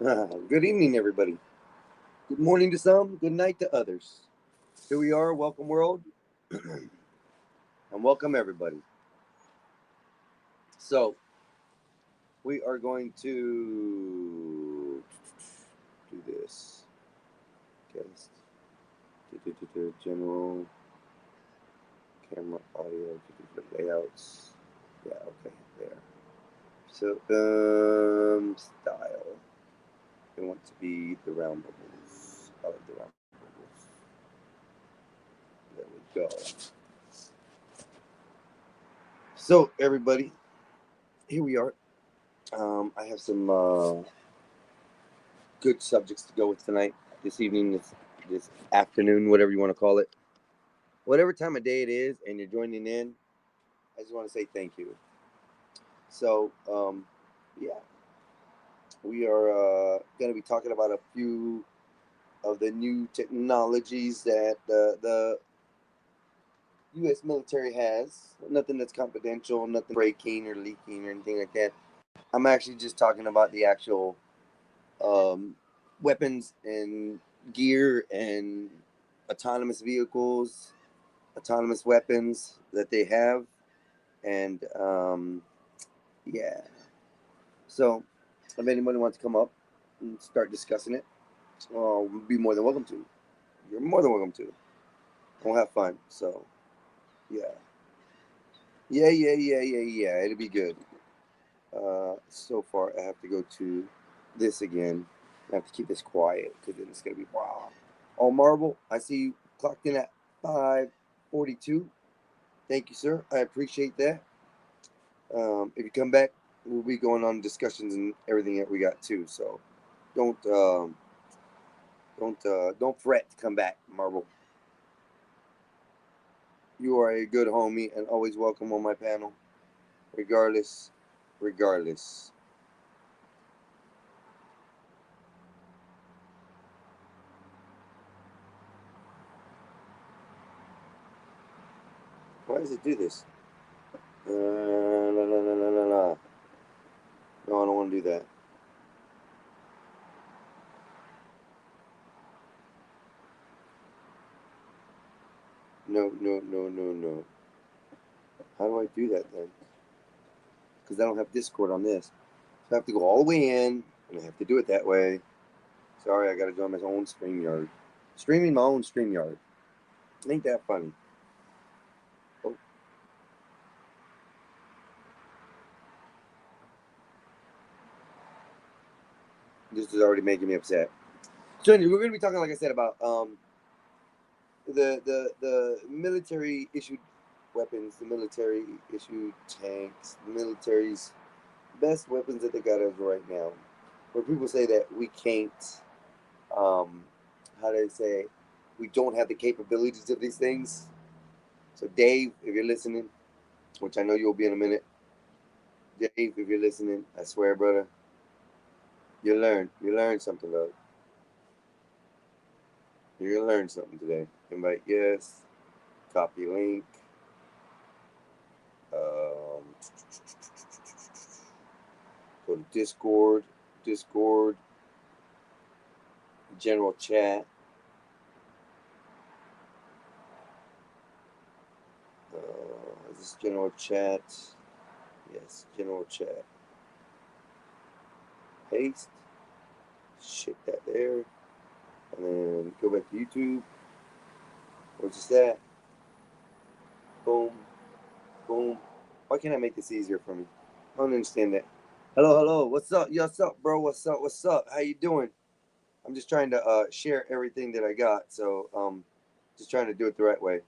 Good evening, everybody. Good morning to some, good night to others. Here we are, welcome world, and welcome everybody. So, we are going to do this. Guest, general, camera, audio, layouts. Yeah, okay, there. So, style. I want to be the round bubbles. I like the round bubbles. There we go. So, everybody, here we are. I have some good subjects to go with tonight, this evening, this afternoon, whatever you want to call it. Whatever time of day it is, and you're joining in, I just want to say thank you. So, yeah, we are going to be talking about a few of the new technologies that the U.S. military has. Nothing that's confidential, nothing breaking or leaking or anything like that. I'm actually just talking about the actual um, weapons and gear and autonomous vehicles, autonomous weapons that they have, and yeah. So, if anybody wants to come up and start discussing it, we'll be more than welcome to. You're more than welcome to. We'll have fun. So, yeah, yeah. It'll be good. So far, I have to go to this again. I have to keep this quiet because then it's gonna be wow. Oh, Marvel, I see you clocked in at 5:42. Thank you, sir. I appreciate that. If you come back, we'll be going on discussions and everything that we got too. So don't don't fret to come back, Marvel. You are a good homie and always welcome on my panel, regardless, regardless. Why does it do this? No, I don't want to do that. No. How do I do that then? Because I don't have Discord on this. So I have to go all the way in, and I have to do it that way. Sorry, I got to join my own StreamYard. Streaming my own StreamYard. Ain't that funny? Oh, this is already making me upset. So anyway, we're going to be talking, like I said, about the military issued weapons, the military issued tanks, the military's best weapons that they got as of right now. Where people say that we can't, how do they say, we don't have the capabilities of these things. So Dave, if you're listening, which I know you'll be in a minute, Dave, if you're listening, I swear, brother, you learned something, though. You're gonna learn something today. Invite yes, copy link. Um, Go to Discord, general chat. Is this general chat? Yes, general chat. Paste. Ship that there. And then go back to YouTube. What's just that? Boom. Boom. Why can't I make this easier for me? I don't understand that. Hello. What's up? What's up, bro? What's up? How you doing? I'm just trying to share everything that I got. So just trying to do it the right way.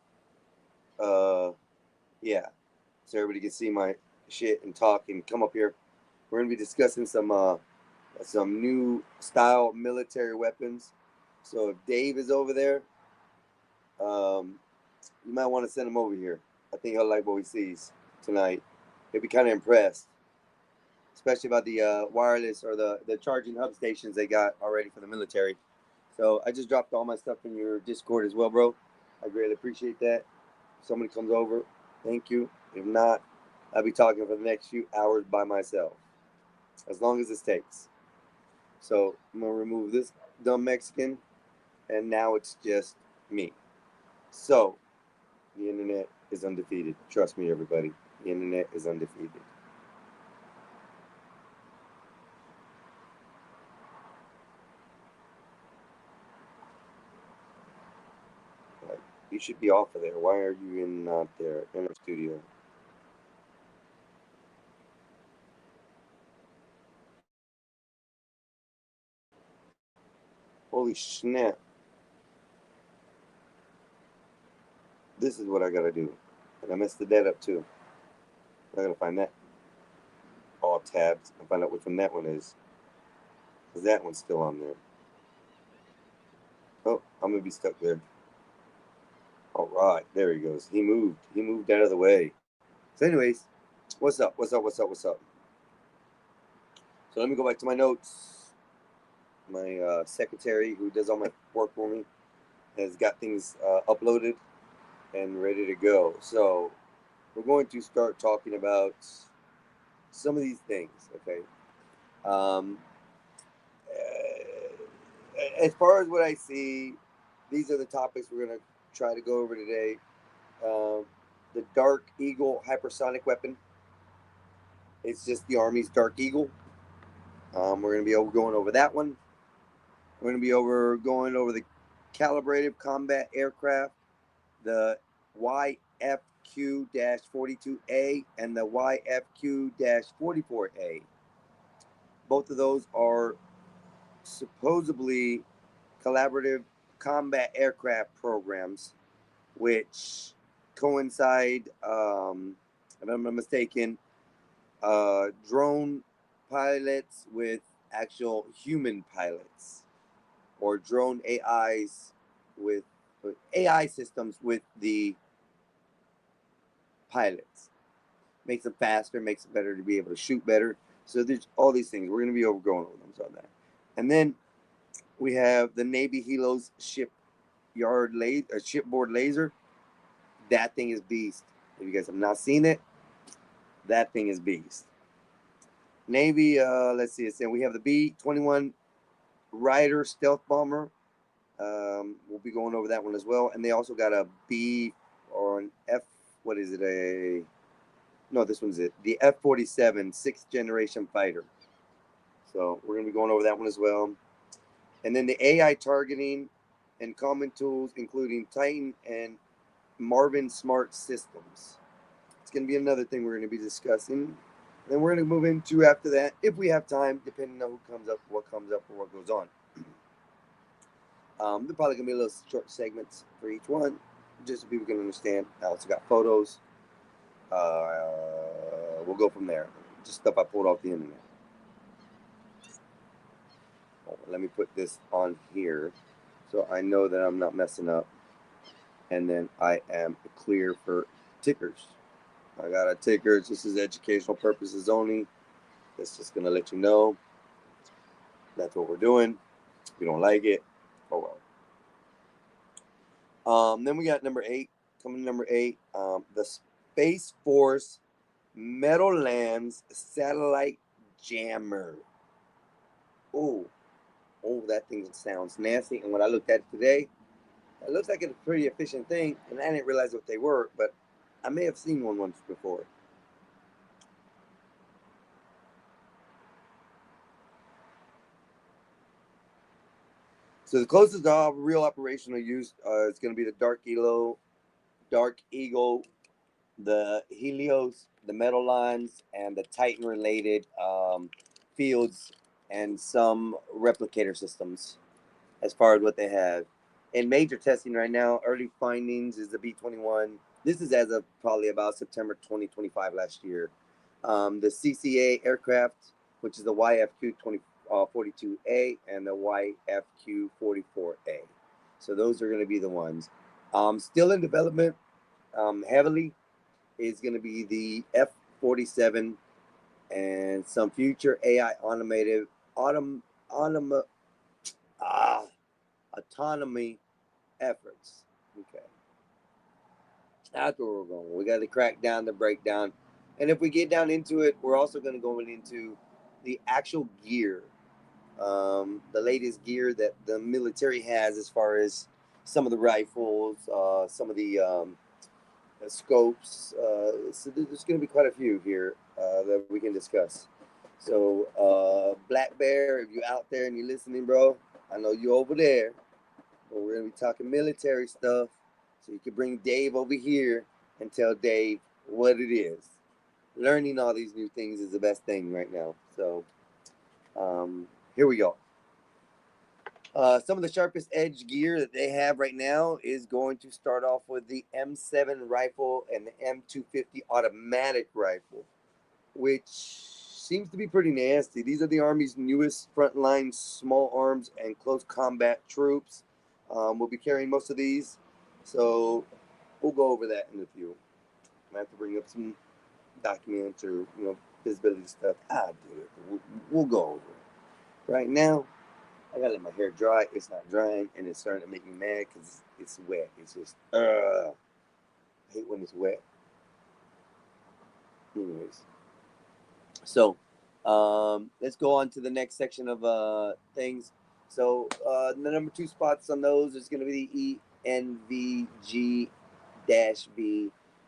Uh, yeah. So everybody can see my shit and talk and come up here. We're gonna be discussing some new style military weapons. So if Dave is over there, um, you might want to send him over here. I think he'll like what he sees tonight. He'll be kind of impressed, especially about the wireless or the charging hub stations they got already for the military. So I just dropped all my stuff in your Discord as well, bro. I greatly appreciate that. If somebody comes over, thank you. If not, I'll be talking for the next few hours by myself, as long as this takes. So I'm gonna remove this dumb Mexican, and now it's just me. So the internet is undefeated. Trust me, everybody. The internet is undefeated. Like, you should be off of there. Why are you not there in our studio? Holy snap. This is what I gotta do. And I messed the dead up too. I gotta find that. All tabs and find out which one that one is. Because that one's still on there. Oh, I'm gonna be stuck there. All right, there he goes. He moved. He moved out of the way. So, anyways, what's up? What's up? What's up? What's up? So let me go back to my notes. My secretary, who does all my work for me, has got things uploaded and ready to go. So we're going to start talking about some of these things. Okay. Um, as far as what I see, these are the topics we're going to try to go over today. Um, the Dark Eagle hypersonic weapon. It's just the Army's Dark Eagle. We're going to be going over that one. We're going to be going over the calibrated combat aircraft, the YFQ-42A and the YFQ-44A. Both of those are supposedly collaborative combat aircraft programs, which coincide, if I'm not mistaken, drone pilots with actual human pilots, or drone AIs with AI systems with the pilots. Makes them faster, makes it better to be able to shoot better. So there's all these things. We're going to be going over them on that. And then we have the Navy Helos shipboard laser. That thing is beast. If you guys have not seen it, that thing is beast. Navy, let's see, it's saying we have the B-21 Ryder stealth bomber. We'll be going over that one as well. And they also got a B or an F, what is it? No, this one's it. The F-47 sixth generation fighter. So we're going to be going over that one as well. And then the AI targeting and common tools, including Titan and Marvin Smart Systems. It's going to be another thing we're going to be discussing. Then we're going to move into after that, if we have time, depending on who comes up, what comes up, or what goes on. They're probably going to be little short segments for each one, just so people can understand. I also got photos. We'll go from there. Just stuff I pulled off the internet. Let me put this on here so I know that I'm not messing up. And then I am clear for tickers. I got a ticker. This is educational purposes only. It's just going to let you know that's what we're doing. If you don't like it, oh well. Then we got number 8. Coming to number 8, the Space Force Meadowlands Satellite Jammer. Oh, that thing sounds nasty. And when I looked at it today, it looks like it's a pretty efficient thing. And I didn't realize what they were, but I may have seen one once before. So the closest real operational use is going to be the Dark Eagle, the Helios, the Metal Lines, and the Titan-related fields and some replicator systems. As far as what they have in major testing right now, early findings is the B-21. This is as of probably about September 2025 last year. The CCA aircraft, which is the YFQ-42A and the YFQ-44A. So those are going to be the ones. Still in development heavily is going to be the F-47 and some future AI autonomy efforts. Okay. That's where we're going. We got to crack down the breakdown. And if we get down into it, we're also going to go into the actual gear the latest gear that the military has as far as some of the rifles, some of the scopes. So there's going to be quite a few here that we can discuss. So, Black Bear, if you're out there and you're listening, bro, I know you're over there, but we're going to be talking military stuff. So you can bring Dave over here and tell Dave what it is. Learning all these new things is the best thing right now. So, here we go. Some of the sharpest edge gear that they have right now is going to start off with the M7 rifle and the M250 automatic rifle, which seems to be pretty nasty. These are the Army's newest frontline small arms and close combat troops. We'll be carrying most of these, so we'll go over that in a few. I have to bring up some documents or visibility stuff. Do it. We'll go over it. Right now, I gotta let my hair dry. It's not drying, and it's starting to make me mad because it's wet. It's just, I hate when it's wet. Anyways, so let's go on to the next section of things. So the number 2 spots on those is going to be the ENVG-V,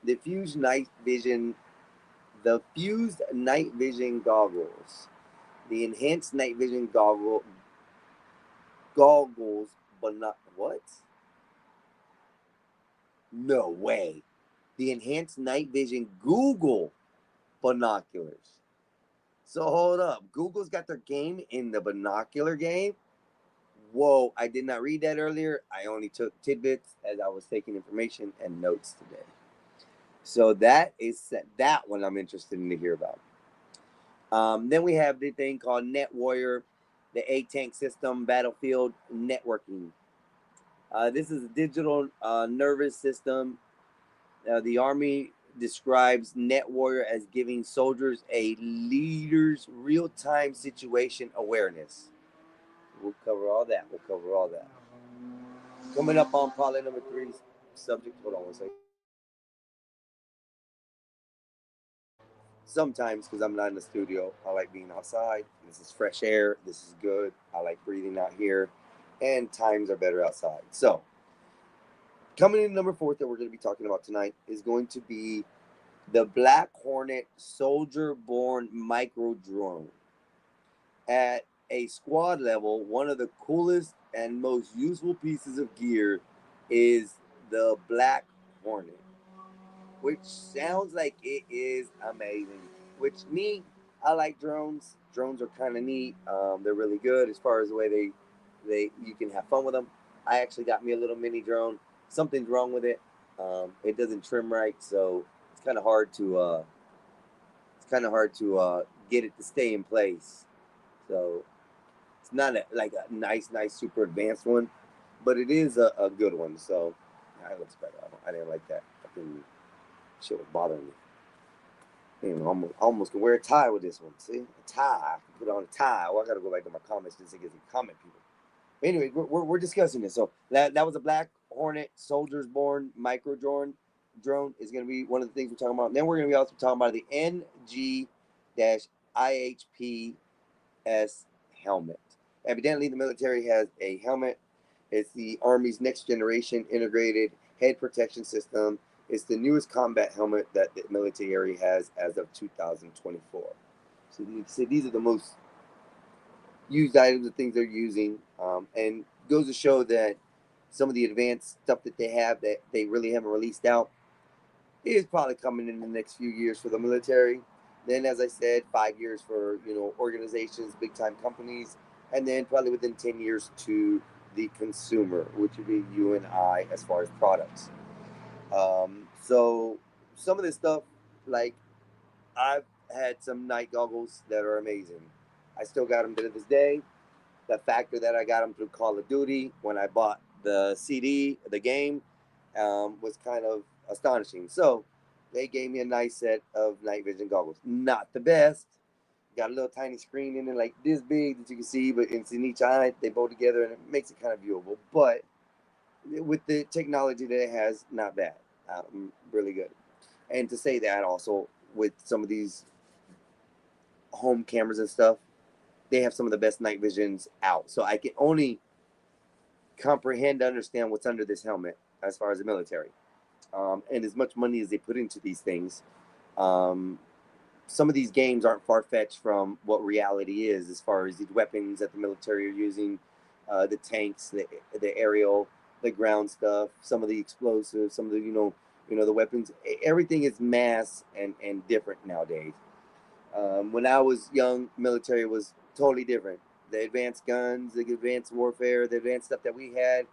the Fused Night Vision goggles, the enhanced night vision goggles, but not what? No way. The enhanced night vision Google binoculars. So hold up. Google's got their game in the binocular game. Whoa, I did not read that earlier. I only took tidbits as I was taking information and notes today. So that one I'm interested in to hear about. Then we have the thing called Net Warrior, the A-Tank system, battlefield networking. This is a digital nervous system. The Army describes Net Warrior as giving soldiers a leader's real-time situation awareness. We'll cover all that. Coming up on probably number 3 subject. Hold on one second. Sometimes, because I'm not in the studio, I like being outside. This is fresh air. This is good. I like breathing out here. And times are better outside. So, coming in number 4 that we're going to be talking about tonight is going to be the Black Hornet soldier-borne micro drone. At a squad level, one of the coolest and most useful pieces of gear is the Black Hornet, which sounds like it is amazing. I like drones. Drones are kind of neat. They're really good as far as the way they you can have fun with them. I actually got me a little mini drone. Something's wrong with it. It doesn't trim right, so it's kind of hard to get it to stay in place. So it's not like a nice, super advanced one, but it is a good one. So yeah, it looks better. I didn't like that. I think shit was bothering me. Almost can wear a tie with this one. See, a tie. I can put on a tie. Well, I gotta go back to my comments just to get some comment people. Anyway, we're discussing this. So that was a Black Hornet Soldiers Born micro drone. Drone is going to be one of the things we're talking about. And then we're going to be also talking about the NG-IHPS helmet. Evidently, the military has a helmet. It's the Army's next generation integrated head protection system. It's the newest combat helmet that the military has as of 2024. So you can see these are the most used items, the things they're using, and goes to show that some of the advanced stuff that they have that they really haven't released out is probably coming in the next few years for the military. Then, as I said, 5 years for organizations, big time companies, and then probably within 10 years to the consumer, which would be you and I as far as products. So some of this stuff, like I've had some night goggles that are amazing. I still got them to this day. The factor that I got them through Call of Duty when I bought the CD, the game, was kind of astonishing. So they gave me a nice set of night vision goggles. Not the best. Got a little tiny screen in it, like this big that you can see, but it's in each eye. They bow together and it makes it kind of viewable. But with the technology that it has, not bad. Really good. And to say that also with some of these home cameras and stuff, they have some of the best night visions out. So I can only comprehend, understand what's under this helmet as far as the military. And as much money as they put into these things, some of these games aren't far-fetched from what reality is as far as these weapons that the military are using, the tanks, the aerial, the ground stuff, some of the explosives, some of the the weapons. Everything is mass and different nowadays. When I was young, military was totally different. The advanced guns, the advanced warfare, the advanced stuff that we had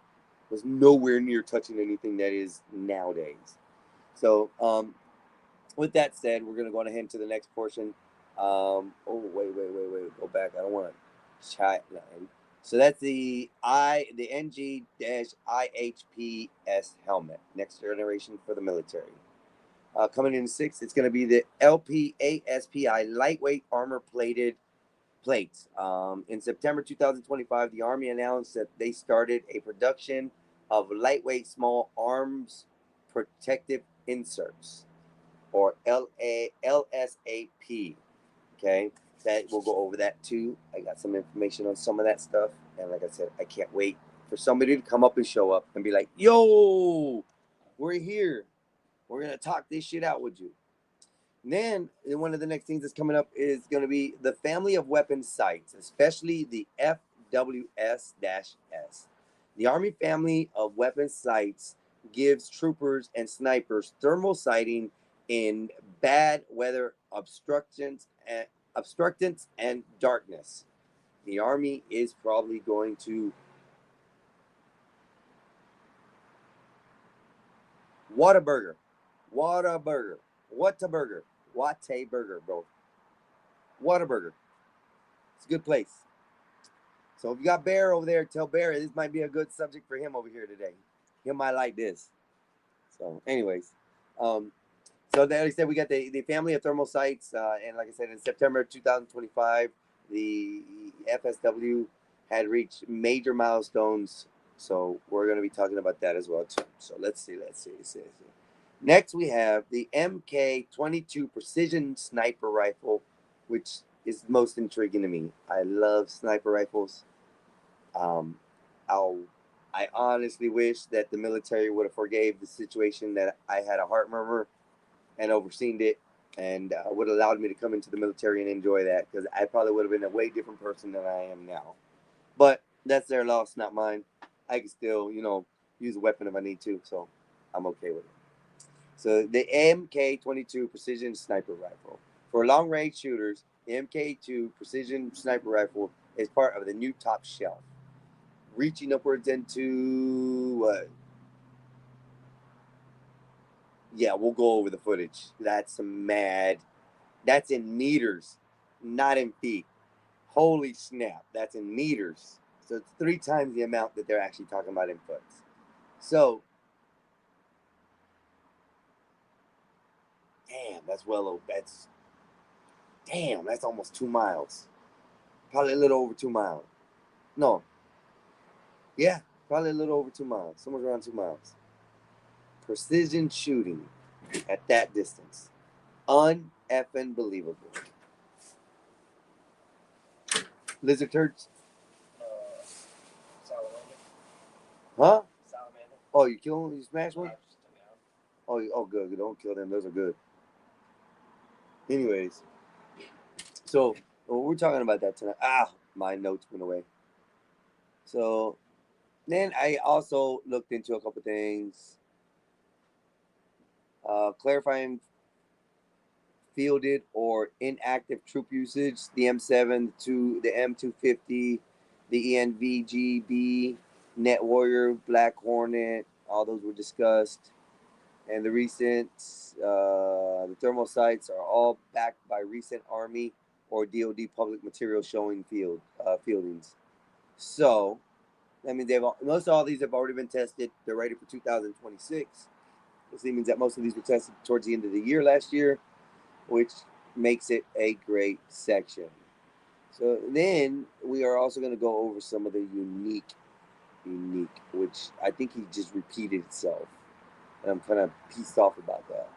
was nowhere near touching anything that is nowadays. So, with that said, we're going to go on ahead to the next portion. Wait. Go back. I don't want to chat line. So that's the NG-IHPS helmet, next generation for the military. Coming in sixth, it's going to be the LPASPI lightweight armor plated plates. In September 2025, the Army announced that they started a production of lightweight small arms protective inserts, or LSAP. Okay, that we'll go over that too. I got some information on some of that stuff, and like I said, I can't wait for somebody to come up and show up and be like, "Yo, we're here. We're gonna talk this shit out with you." And then one of the next things that's coming up is going to be the family of weapon sights, especially the FWS-S. The Army family of weapon sights gives troopers and snipers thermal sighting in bad weather, obstructions and darkness. The Army is probably going to Whataburger, Whataburger, Whataburger, bro. Whataburger. It's a good place. So if you got Bear over there, tell Bear this might be a good subject for him over here today. He might like this. So, anyways, so like I said, we got the family of thermal sights, and like I said, in September 2025, the FSW had reached major milestones. So we're going to be talking about that as well too. So let's see. Next, we have the MK22 precision sniper rifle, which is most intriguing to me. I love sniper rifles. I honestly wish that the military would have forgave the situation that I had a heart murmur and overseen it, and would have allowed me to come into the military and enjoy that, because I probably would have been a way different person than I am now. But that's their loss, not mine. I can still, use a weapon if I need to, so I'm okay with it. So the MK22 precision sniper rifle. For long-range shooters, the MK2 precision sniper rifle is part of the new top shelf, reaching upwards into what? Yeah, we'll go over the footage. That's mad. That's in meters, not in feet. Holy snap, that's in meters. So it's 3 times the amount that they're actually talking about in foot. So, that's almost 2 miles. Probably a little over 2 miles. No. Yeah, probably a little over 2 miles. Somewhere around 2 miles. Precision shooting at that distance. Un-effing believable. Lizard turds? Salamander. Huh? Salamander. Oh, you kill one? You smash one? Oh, good. Don't kill them. Those are good. Anyways, so we're talking about that tonight. My notes went away. So then I also looked into a couple things. Clarifying fielded or inactive troop usage, the M7, the M250, the ENVGB, Net Warrior, Black Hornet, all those were discussed. And the recent, the thermal sights are all backed by recent Army or DoD public material showing fieldings. So, I mean, most of all these have already been tested. They're ready for 2026. This means that most of these were tested towards the end of the year last year, which makes it a great section. So then we are also going to go over some of the unique, which I think he just repeated itself. And I'm kind of pissed off about that.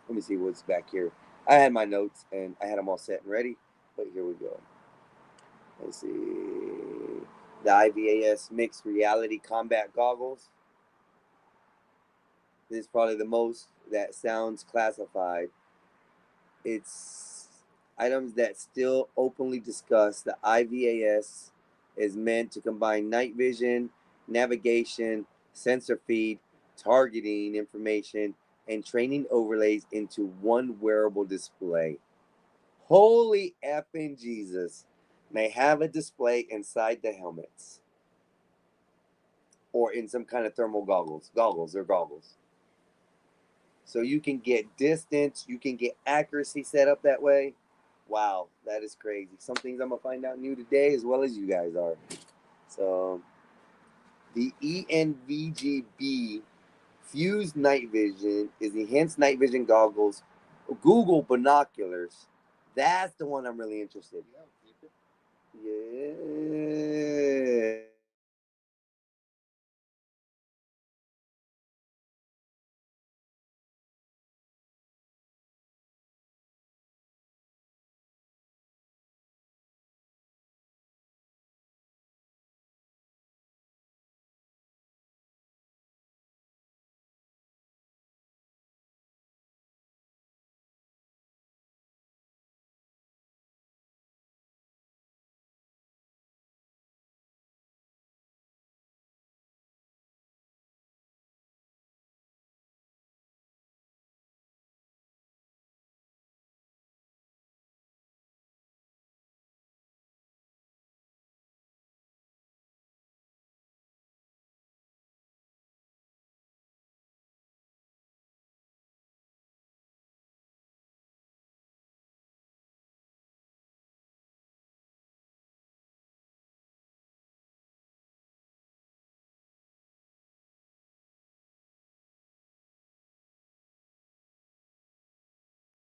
Let me see what's back here. I had my notes and I had them all set and ready, but here we go. Let's see. The IVAS mixed reality combat goggles. This is probably the most that sounds classified. It's items that still openly discuss. The IVAS is meant to combine night vision, navigation, sensor feed, targeting information, and training overlays into one wearable display. Holy effing Jesus. May have a display inside the helmets or in some kind of thermal goggles. They're goggles. So you can get distance, you can get accuracy set up that way. Wow, that is crazy. Some things I'm gonna find out new today, as well as you guys are. So the ENVGB Fused Night Vision is enhanced night vision goggles, Google binoculars. That's the one I'm really interested in. Yeah.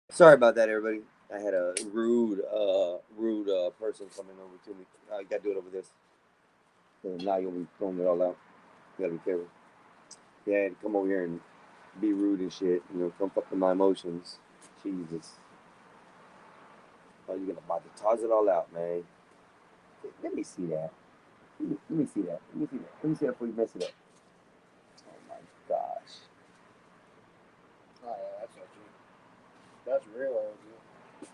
Sorry about that, everybody. I had a rude person coming over to me. I gotta do it over this. So now you'll be throwing it all out. You gotta be careful. Yeah, I had to come over here and be rude and shit. You know, come fuck with my emotions. Jesus. Oh, you're gonna about to toss it all out, man. Let me see that. Let me see that. Let me see that. Let me see that before you mess it up. Oh my gosh. Oh yeah, that's OG. That's real OG.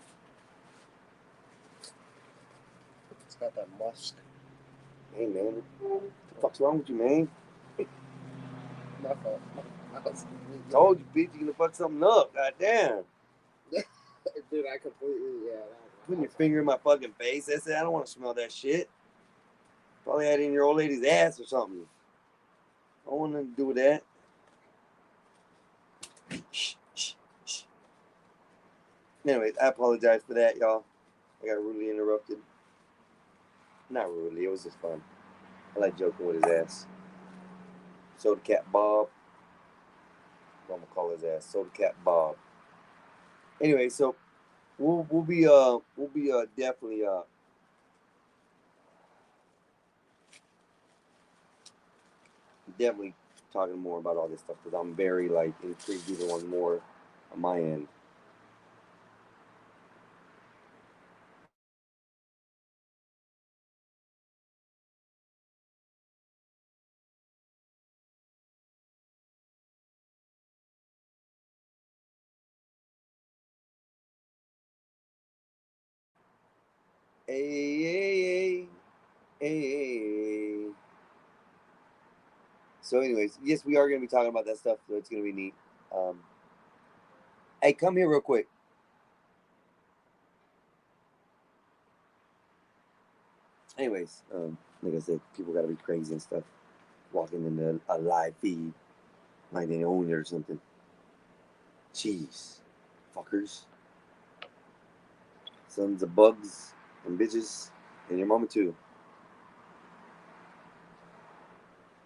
It's got that musk. Hey man, what the fuck's wrong with you, man? My fault. Told you, bitch, you gonna fuck something up. God damn. Dude, I completely Putting your finger in my fucking face. That's it. I don't want to smell that shit. Probably had it in your old lady's ass or something. I don't want nothing to do with that. Shh, shh, shh. Anyways, I apologize for that, y'all. I got rudely interrupted. Not rudely, it was just fun. I like joking with his ass. Soda Cat Bob. I'm gonna call his ass Soda Cat Bob. Anyway, so we'll be definitely definitely talking more about all this stuff because I'm very like intrigued even one more on my end. Hey, hey, hey, hey. So, anyways, yes, we are going to be talking about that stuff, so it's going to be neat. Um, hey, come here real quick. Anyways, like I said, people got to be crazy and stuff. Walking into a live feed like they own it or something. Jeez, fuckers, sons of bugs and bitches, and your mama too.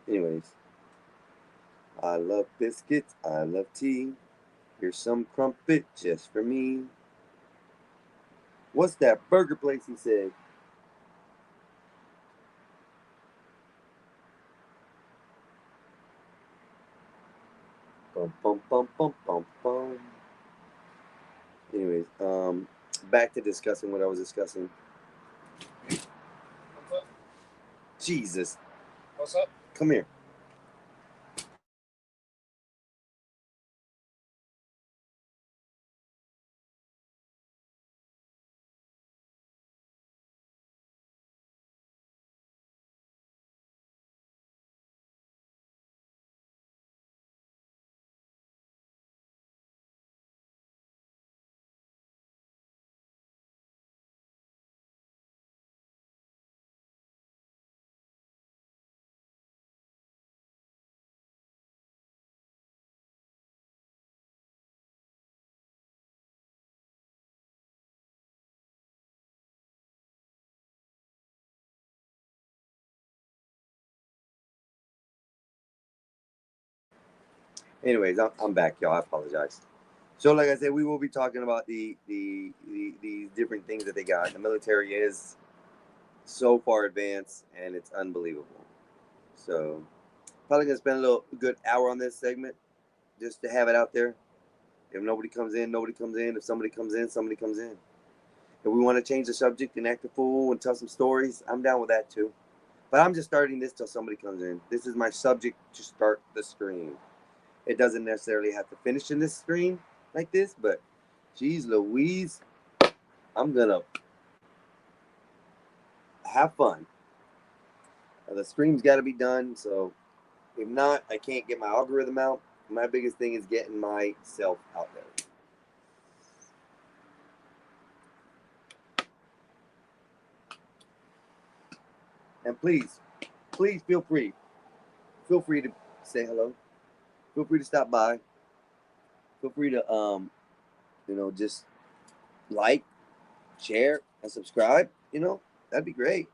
Anyways, I love biscuits. I love tea. Here's some crumpet just for me. What's that burger place? He said. Bum bum bum bum bum bum. Anyways, back to discussing what I was discussing. Jesus. What's up? Come here. Anyways, I'm back, y'all. I apologize. So, like I said, we will be talking about these different things that they got. The military is so far advanced, and it's unbelievable. So, probably gonna spend a good hour on this segment just to have it out there. If nobody comes in, nobody comes in. If somebody comes in, somebody comes in. If we want to change the subject and act a fool and tell some stories, I'm down with that too. But I'm just starting this till somebody comes in. This is my subject to start the stream. It doesn't necessarily have to finish in this stream like this, but geez Louise, I'm gonna have fun. The stream's got to be done, so if not, I can't get my algorithm out. My biggest thing is getting myself out there. And please feel free to say hello. Feel free to stop by. Feel free to just like, share, and subscribe. That'd be great.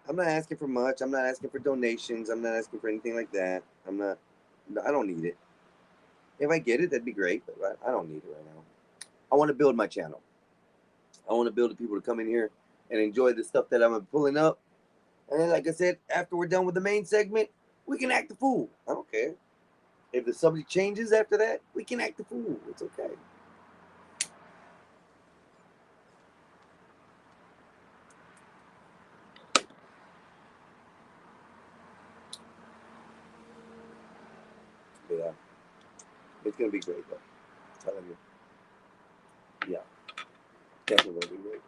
I'm not asking for much. I'm not asking for donations. I'm not asking for anything like that. I don't need it. If I get it, that'd be great, but I don't need it right now. I want to build my channel. I want to build the people to come in here and enjoy the stuff that I'm pulling up. And then, like I said, after we're done with the main segment, we can act the fool. I don't care. If the subject changes after that, we can act the fool. It's okay. Yeah. It's going to be great, though. I'm telling you. Yeah. Definitely going to be great.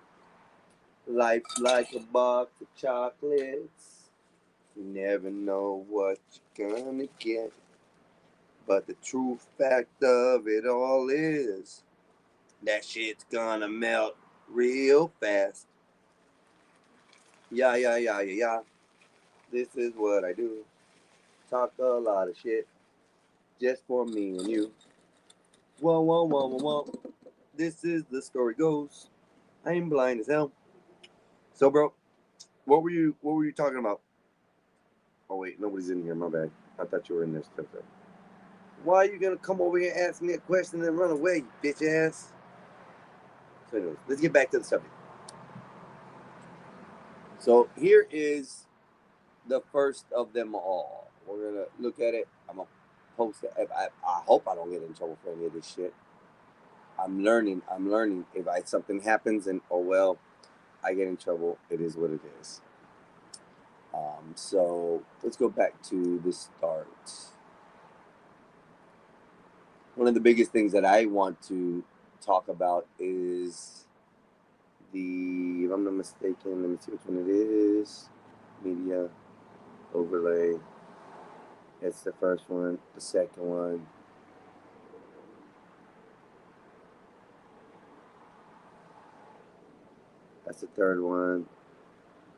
Life's like a box of chocolates. You never know what you're going to get. But the true fact of it all is that shit's gonna melt real fast. Yeah, yeah, yeah, yeah, yeah. This is what I do. Talk a lot of shit just for me and you. Whoa, whoa, whoa, whoa, whoa. This is the story goes. I'm blind as hell. So, bro, what were you talking about? Oh wait, nobody's in here. My bad. I thought you were in there still. Why are you gonna come over here and ask me a question and run away, you bitch ass? So, anyways, let's get back to the subject. So here is the first of them all. We're gonna look at it. I'm gonna post it. I hope I don't get in trouble for any of this shit. I'm learning. If something happens and I get in trouble, it is what it is. So let's go back to the start. One of the biggest things that I want to talk about is if I'm not mistaken, let me see which one it is. Media overlay. It's the first one. The second one. That's the third one.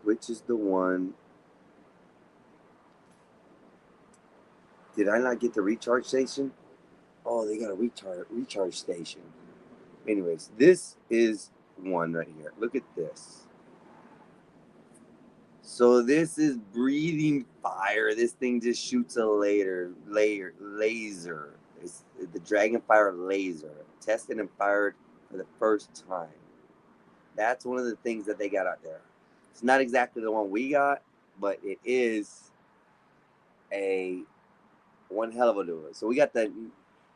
Which is the one? Did I not get the recharge station? Oh, they got a recharge station. Anyways, this is one right here. Look at this. So this is breathing fire. This thing just shoots a laser. It's the Dragonfire laser, tested and fired for the first time. That's one of the things that they got out there. It's not exactly the one we got, but it is a one hell of a duel. So we got the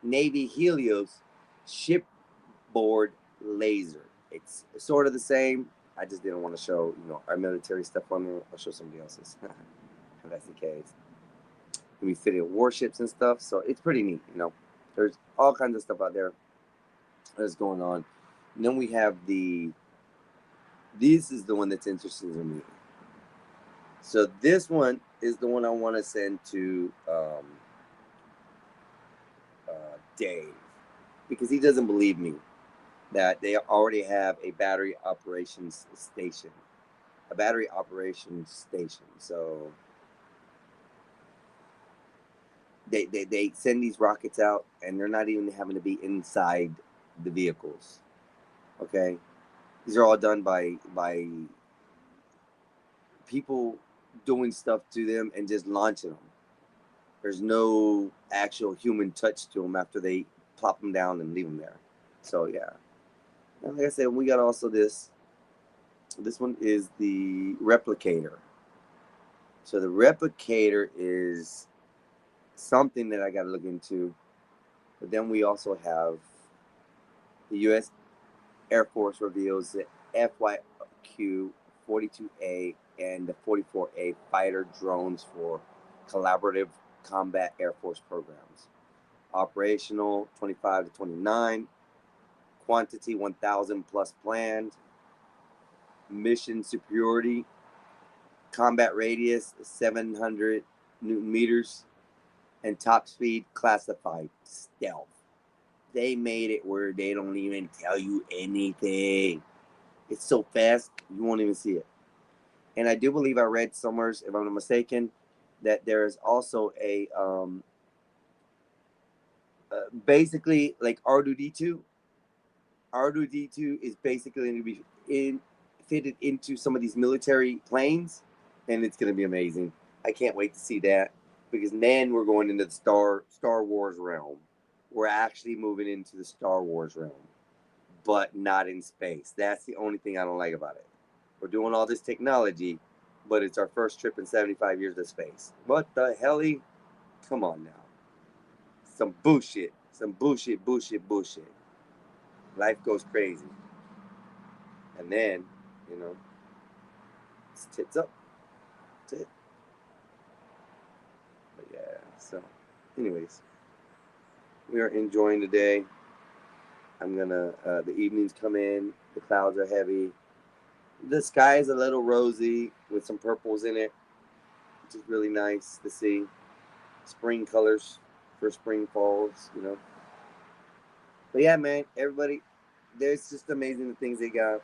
Navy Helios shipboard laser. It's sort of the same. I just didn't want to show, our military stuff on there. I'll show somebody else's. If that's the case. We fitted warships and stuff, so it's pretty neat. There's all kinds of stuff out there that's going on. And then we have this is the one that's interesting to me. So this one is the one I want to send to Dave, because he doesn't believe me that they already have a battery operations station. So they send these rockets out, and they're not even having to be inside the vehicles. Okay, these are all done by people doing stuff to them and just launching them. There's no actual human touch to them after they plop them down and leave them there. So yeah, and like I said, we got also this. This one is the replicator. So the replicator is something that I got to look into. But then we also have the U.S. Air Force reveals the FYQ 42A and the 44A fighter drones for collaborative combat Air Force programs. Operational 25 to 29. Quantity 1,000 plus planned. Mission superiority. Combat radius 700 Newton meters. And top speed classified stealth. They made it where they don't even tell you anything. It's so fast, you won't even see it. And I do believe I read somewhere, if I'm not mistaken, that there is also a basically like R2D2. R2D2 is basically going to be fitted into some of these military planes, and it's going to be amazing. I can't wait to see that, because then we're going into the Star Wars realm. We're actually moving into the Star Wars realm, but not in space. That's the only thing I don't like about it. We're doing all this technology, but it's our first trip in 75 years to space. What the helly? Come on now. Some bullshit. Some bullshit. Life goes crazy. And then, it's tits up. That's it. But yeah, so anyways, we are enjoying the day. I'm gonna the evenings come in, the clouds are heavy. The sky is a little rosy with some purples in it, which is really nice to see. Spring colors for spring falls. But yeah, man, everybody, there's just amazing the things they got.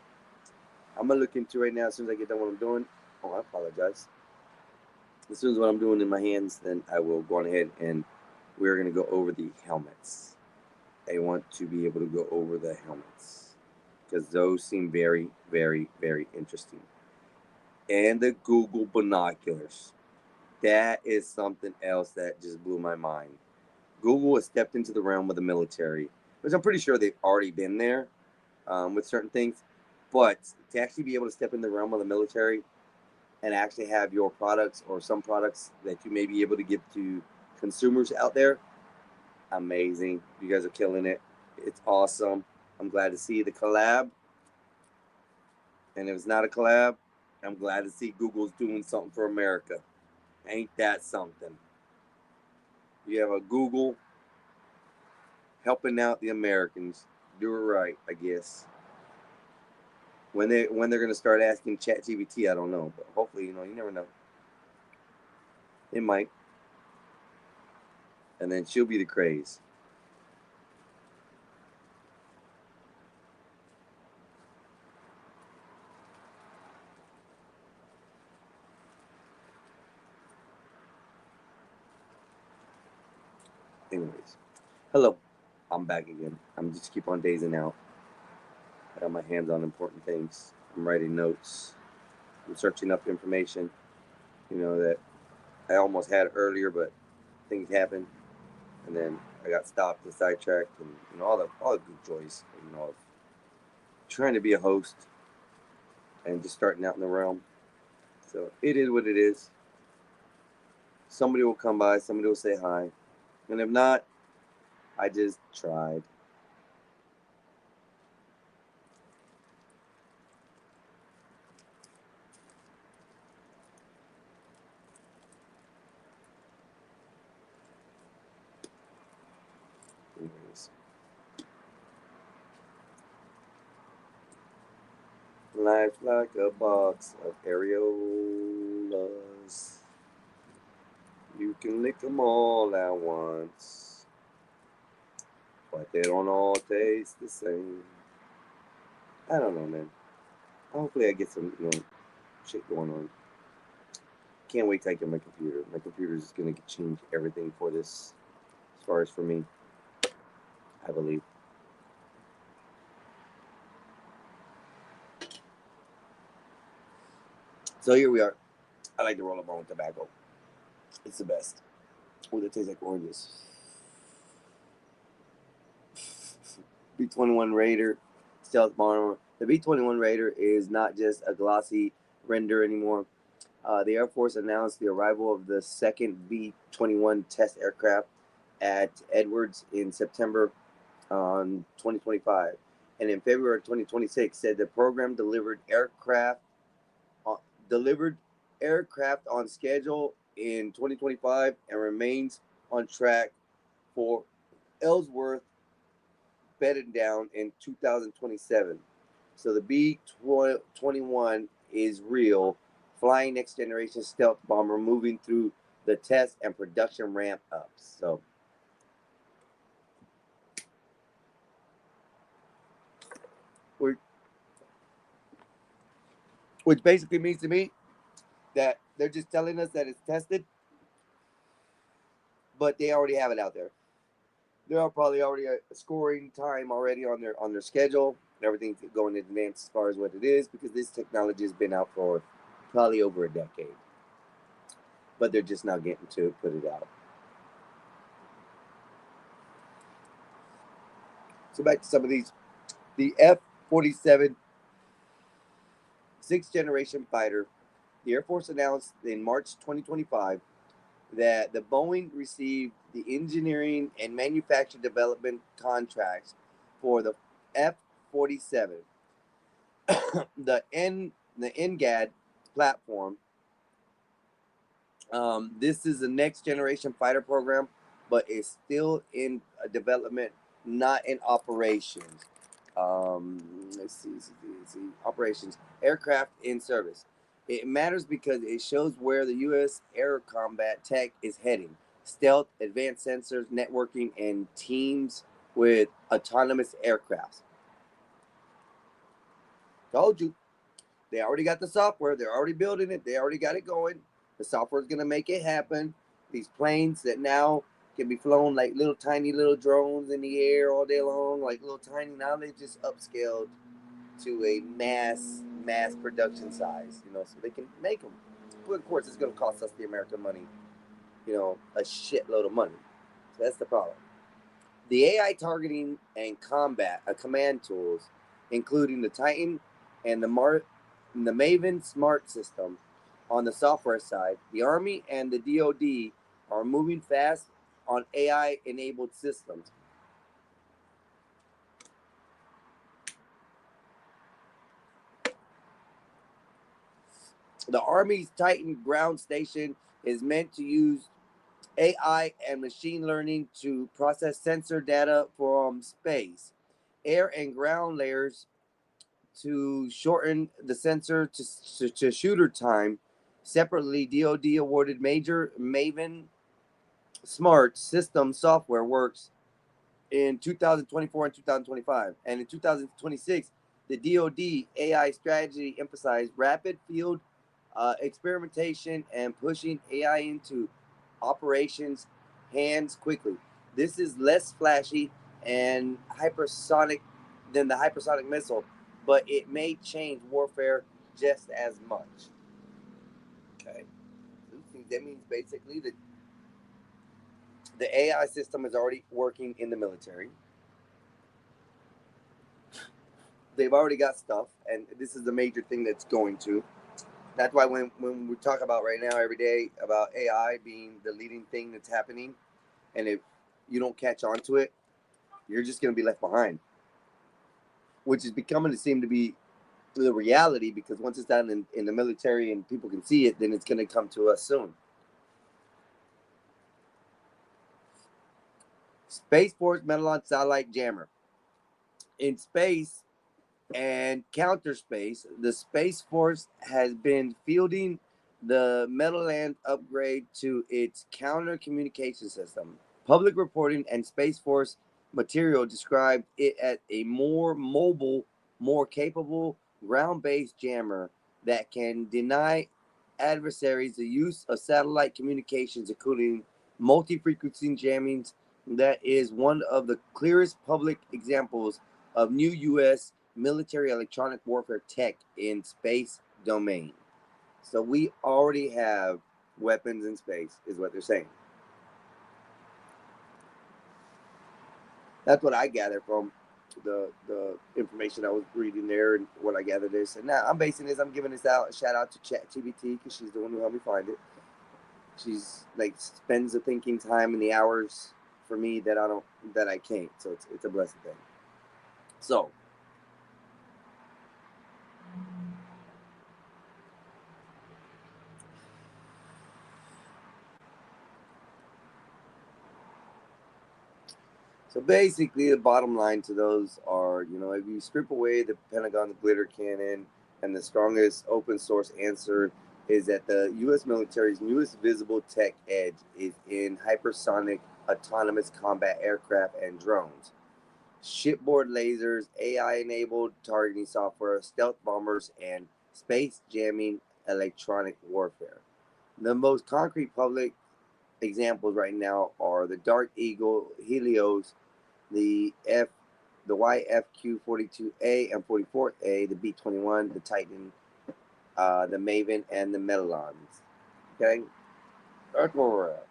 I'm gonna look into right now as soon as I get done what I'm doing. Oh, I apologize. As soon as what I'm doing in my hands, then I will go on ahead and we're gonna go over the helmets. I want to be able to go over the helmets because those seem very, very, very interesting. And the Google binoculars. That is something else that just blew my mind. Google has stepped into the realm of the military, which I'm pretty sure they've already been there with certain things. But to actually be able to step in the realm of the military and actually have your products or some products that you may be able to give to consumers out there, amazing. You guys are killing it. It's awesome. I'm glad to see the collab. And if it's not a collab, I'm glad to see Google's doing something for America. Ain't that something? You have a Google helping out the Americans. Do it right, I guess. When they're gonna start asking ChatGPT, I don't know, but hopefully, you never know. It might, and then she'll be the craze. Anyways, hello, I'm back again. I'm just keep on dazing out. I got my hands on important things. I'm writing notes. I'm searching up information. That I almost had earlier, but things happened, and then I got stopped and sidetracked, and all the good joys, of trying to be a host and just starting out in the realm. So it is what it is. Somebody will come by, somebody will say hi, and if not, I just tried. Life's like a box of areolas. You can lick them all at once, but they don't all taste the same. I don't know, man. Hopefully, I get some, shit going on. Can't wait till I get my computer. My computer is gonna change everything for this, as far as for me, I believe. So here we are. I like to roll up on tobacco. It's the best. Oh, that tastes like oranges. B-21 Raider stealth bomber. The B-21 Raider is not just a glossy render anymore. The Air Force announced the arrival of the second B-21 test aircraft at Edwards in September 2025, and in February 2026 said the program delivered aircraft on schedule in 2025 and remains on track for Ellsworth bedded down in 2027. So the B-21 is real, flying next generation stealth bomber moving through the test and production ramp ups. So which basically means to me that they're just telling us that it's tested, but they already have it out there. They're probably already scoring time already on their schedule. Everything's going in advance as far as what it is, because this technology has been out for probably over a decade, but they're just not getting to put it out. So back to some of these. The F-47 sixth generation fighter. The Air Force announced in March 2025 that the Boeing received the engineering and manufacture development contracts for the F-47. the NGAD platform. This is the next generation fighter program, but it's still in development, not in operations. Let's see. Operations, aircraft in service. It matters because it shows where the U.S. air combat tech is heading: stealth, advanced sensors, networking, and teams with autonomous aircrafts. Told you, they already got the software. They're already building it. They already got it going. The software is going to make it happen. These planes that now can be flown like little tiny little drones in the air all day long, like little tiny. Now they just upscaled to a mass production size, so they can make them. Well, of course, it's going to cost us the American money, a shitload of money. So that's the problem. The AI targeting and command tools, including the Titan and the Maven Smart system on the software side, the Army and the DoD are moving fast on AI-enabled systems. The Army's Titan ground station is meant to use AI and machine learning to process sensor data from space, air, and ground layers to shorten the sensor to shooter time. Separately, DoD awarded major Maven Smart System software works in 2024 and 2025. And in 2026, the DoD AI strategy emphasized rapid field experimentation and pushing AI into operations hands quickly. This is less flashy and hypersonic than the hypersonic missile, but it may change warfare just as much. Okay. That means basically that the AI system is already working in the military. They've already got stuff, and this is the major thing that's going to. That's why when we talk about right now every day about AI being the leading thing that's happening, and if you don't catch on to it, you're just going to be left behind, which is becoming to seem to be the reality, because once it's done in the military and people can see it, then it's going to come to us soon. Space Force Metallon Satellite Jammer. In space, and counterspace, the Space Force has been fielding the Meadowland upgrade to its counter communication system. Public reporting and Space Force material described it as a more mobile, more capable ground based jammer that can deny adversaries the use of satellite communications, including multi frequency jamming. That is one of the clearest public examples of new U.S. military electronic warfare tech in space domain. So we already have weapons in space, is what they're saying. That's what I gather from the information I was reading there and what I gathered this. And now I'm basing this, I'm giving this out a shout out to ChatGPT because she's the one who helped me find it. She's like spends the thinking time and the hours for me that I can't. So it's a blessed thing. So basically, the bottom line to those are, if you strip away the Pentagon's glitter cannon, and the strongest open source answer is that the U.S. military's newest visible tech edge is in hypersonic autonomous combat aircraft and drones, shipboard lasers, AI-enabled targeting software, stealth bombers, and space jamming electronic warfare. The most concrete public examples right now are the Dark Eagle, Helios, the YFQ-42A and 44A, the B-21, the Titan, the Maven, and the Metallons. Okay, that's where we're at.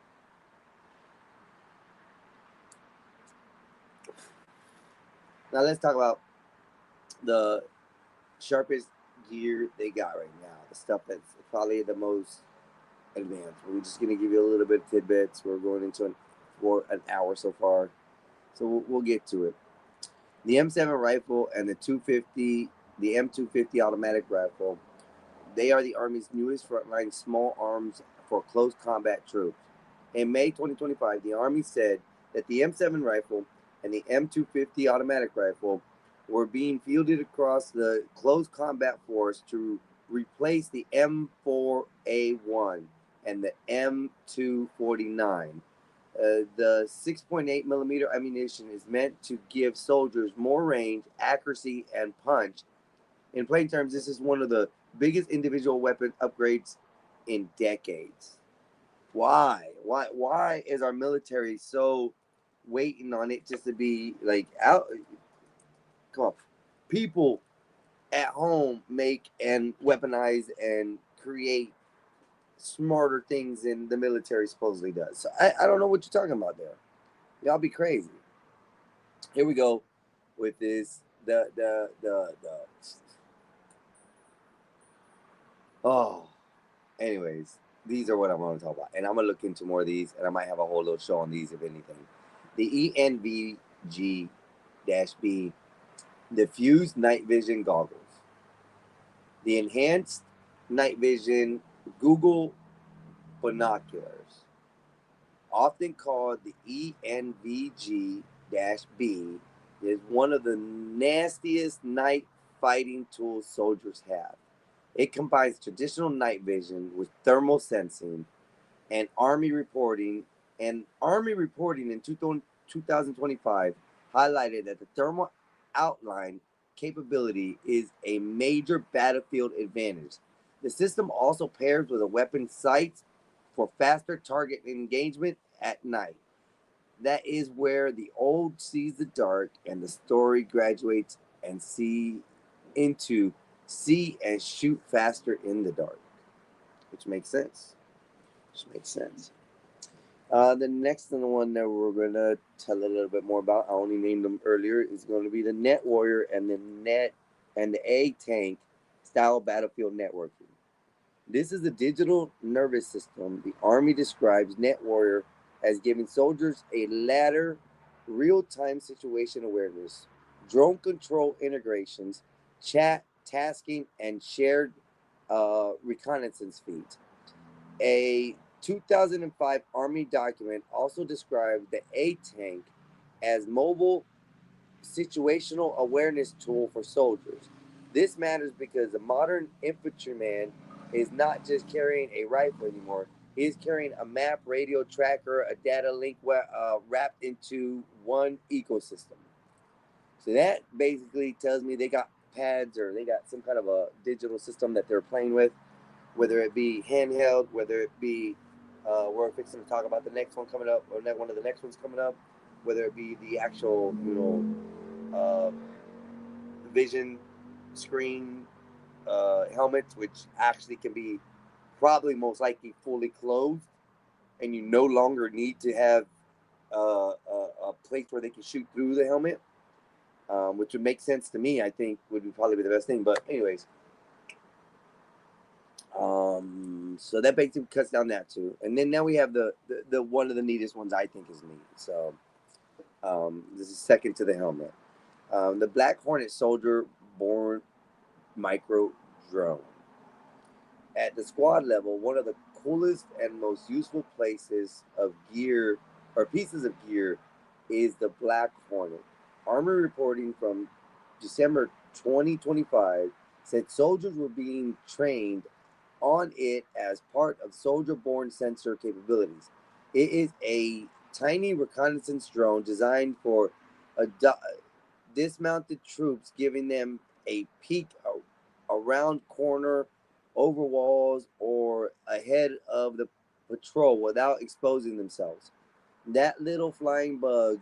Now let's talk about the sharpest gear they got right now. The stuff that's probably the most advanced. We're just gonna give you a little bit of tidbits. We're going into for an hour so far, so we'll get to it. The M7 rifle and the M250 automatic rifle, they are the Army's newest frontline small arms for close combat troops. In May 2025, the Army said that the M7 rifle and the M250 automatic rifle were being fielded across the close combat force to replace the M4A1 and the M249. The 6.8 millimeter ammunition is meant to give soldiers more range, accuracy, and punch. In plain terms, this is one of the biggest individual weapon upgrades in decades. Why? Why is our military so waiting on it just to be like out? Come on, people at home make and weaponize and create smarter things than the military supposedly does. So I don't know what you're talking about there. Y'all be crazy. Here we go with this. Oh, anyways, these are what I'm going to talk about, and I'm gonna look into more of these, and I might have a whole little show on these if anything. The ENVG-B, the Fused Night Vision goggles, the Enhanced Night Vision Google binoculars, often called the ENVG-B, is one of the nastiest night fighting tools soldiers have. It combines traditional night vision with thermal sensing and Army reporting. And Army reporting in 2025 highlighted that the thermal outline capability is a major battlefield advantage. The system also pairs with a weapon sights for faster target engagement at night. That is where the old sees the dark and the story graduates and see and shoot faster in the dark, which makes sense. The next one that we're gonna tell a little bit more about, I only named them earlier, is going to be the Net Warrior and the A Tank style battlefield networking. This is a digital nervous system. The Army describes Net Warrior as giving soldiers a ladder, real-time situation awareness, drone control integrations, chat, tasking, and shared reconnaissance feeds. A 2005 Army document also described the A-Tank as mobile situational awareness tool for soldiers. This matters because the modern infantryman is not just carrying a rifle anymore. He is carrying a map, radio tracker, a data link wrapped into one ecosystem. So that basically tells me they got pads or they got some kind of a digital system that they're playing with, whether it be handheld, whether it be we're fixing to talk about the next one coming up, or one of the next ones coming up, whether it be the actual, vision screen helmets, which actually can be probably most likely fully closed, and you no longer need to have a place where they can shoot through the helmet, which would make sense to me. I think would be probably the best thing. But anyways, so that basically cuts down that too. And then now we have the one of the neatest ones I think is neat. So this is second to the helmet. The Black Hornet Soldier Born Micro Drone. At the squad level, one of the coolest and most useful places of gear or pieces of gear is the Black Hornet. Army reporting from December 2025 said soldiers were being trained on it as part of soldier-borne sensor capabilities. It is a tiny reconnaissance drone designed for dismounted troops, giving them a peek around corner, over walls, or ahead of the patrol without exposing themselves. That little flying bug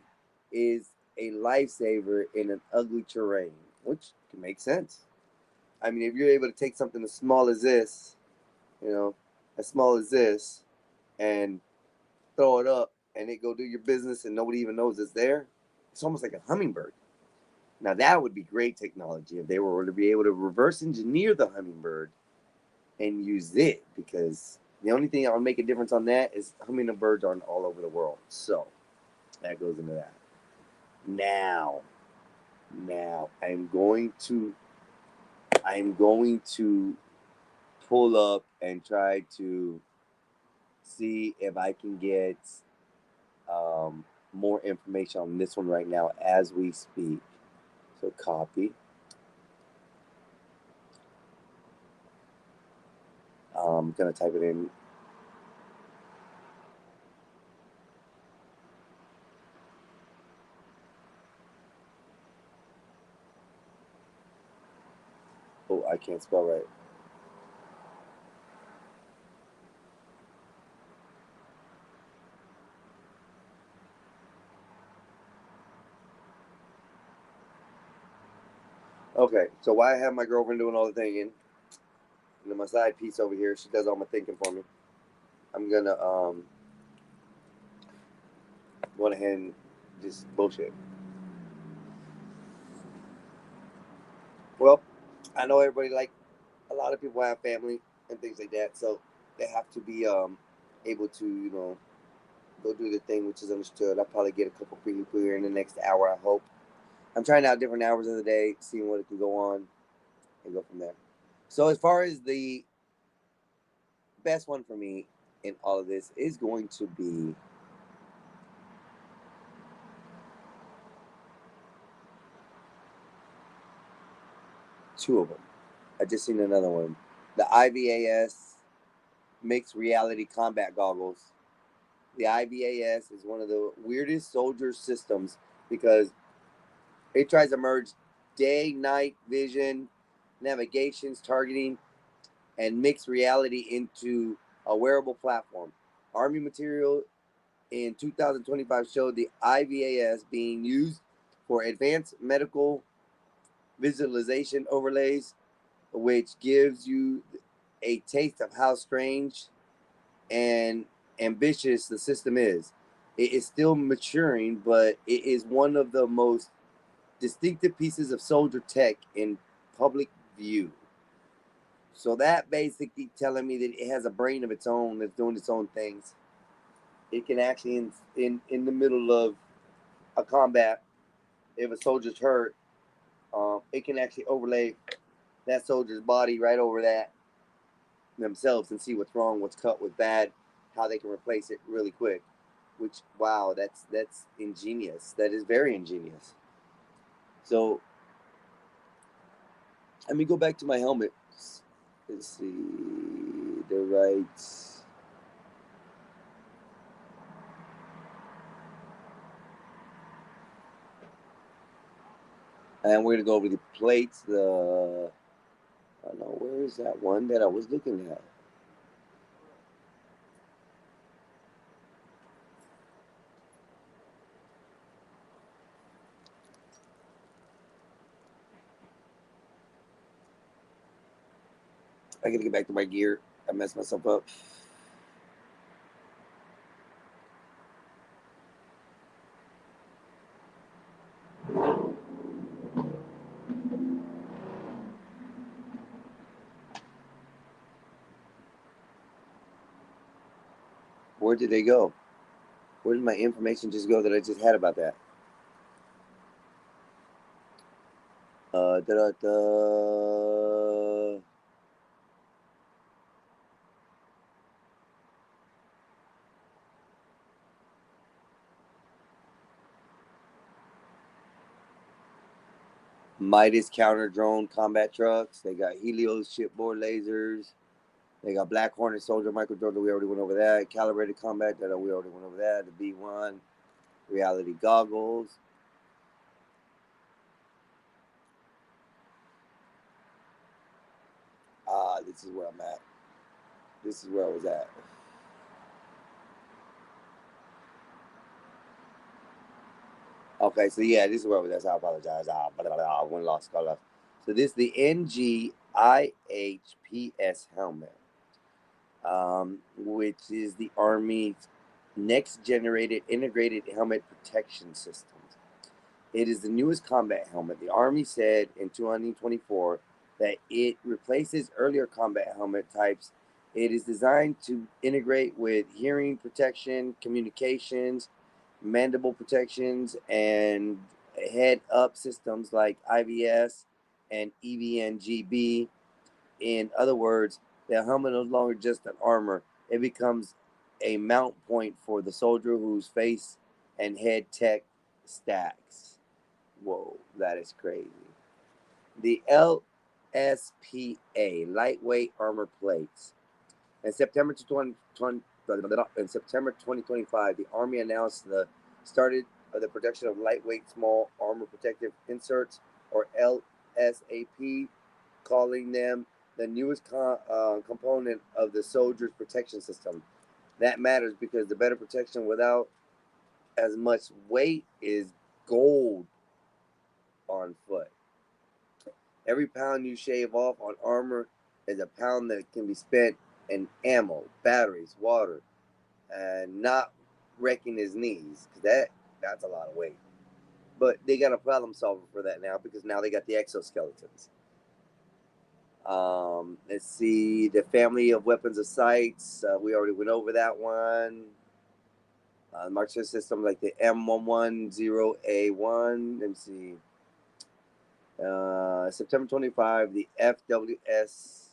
is a lifesaver in an ugly terrain, which can make sense. I mean, if you're able to take something as small as this, you know, as small as this, and throw it up and it go do your business and nobody even knows it's there, it's almost like a hummingbird. Now that would be great technology if they were to be able to reverse engineer the hummingbird and use it, because the only thing that would make a difference on that is hummingbirds aren't all over the world. So that goes into that. Now I'm going to pull up and try to see if I can get more information on this one right now as we speak. So copy. I'm gonna type it in. Oh, I can't spell right. Okay, so while I have my girlfriend doing all the thinking, and then my side piece over here, she does all my thinking for me. I'm gonna go ahead and just bullshit. Well, I know everybody, like a lot of people have family and things like that, so they have to be able to, go do the thing, which is understood. I'll probably get a couple people here in the next hour, I hope. I'm trying out different hours of the day, seeing what it can go on, and go from there. So as far as the best one for me in all of this is going to be two of them. I just seen another one. The IVAS Mixed Reality Combat Goggles. The IVAS is one of the weirdest soldier systems because it tries to merge day, night vision, navigations, targeting, and mixed reality into a wearable platform. Army material in 2025 showed the IVAS being used for advanced medical visualization overlays, which gives you a taste of how strange and ambitious the system is. It is still maturing, but it is one of the most distinctive pieces of soldier tech in public view. So that basically telling me that it has a brain of its own that's doing its own things. It can actually in the middle of a combat, if a soldier's hurt, it can actually overlay that soldier's body right over that themselves and see what's wrong, what's cut, what's bad, how they can replace it really quick. Which, wow, that's ingenious. That is very ingenious. So let me go back to my helmet. Let's see. The right. And we're gonna go over the plates. I don't know, where is that one that I was looking at? I gotta get back to my gear. I messed myself up. Where did they go? Where did my information just go that I just had about that? Da-da-da. Midas counter drone combat trucks. They got Helios shipboard lasers. They got Black Hornet soldier micro drone that we already went over that. Calibrated combat that we already went over that. The B1 reality goggles. This is where I'm at. This is where I was at. Okay, so yeah, this is where I was at. So I apologize. One lost color. So this is the NGIHPS helmet, which is the Army's next generated integrated helmet protection system. It is the newest combat helmet. The Army said in 2024 that it replaces earlier combat helmet types. It is designed to integrate with hearing protection, communications, mandible protections, and head up systems like IVS and EVNGB. In other words, the helmet is no longer just an armor, it becomes a mount point for the soldier whose face and head tech stacks. Whoa, that is crazy. The LSPA, lightweight armor plates. In September 2025, the Army announced the started of the production of lightweight small armor protective inserts, or LSAP, calling them the newest component of the soldier's protection system. That matters because the better protection without as much weight is gold on foot. Every pound you shave off on armor is a pound that can be spent in ammo, batteries, water, and not wrecking his knees. That's a lot of weight. But they got a problem solver for that now because now they got the exoskeletons. Let's see, the family of weapons of sights. We already went over that one. Marksman system like the M110A1. Let me see. September 25, the FWS-S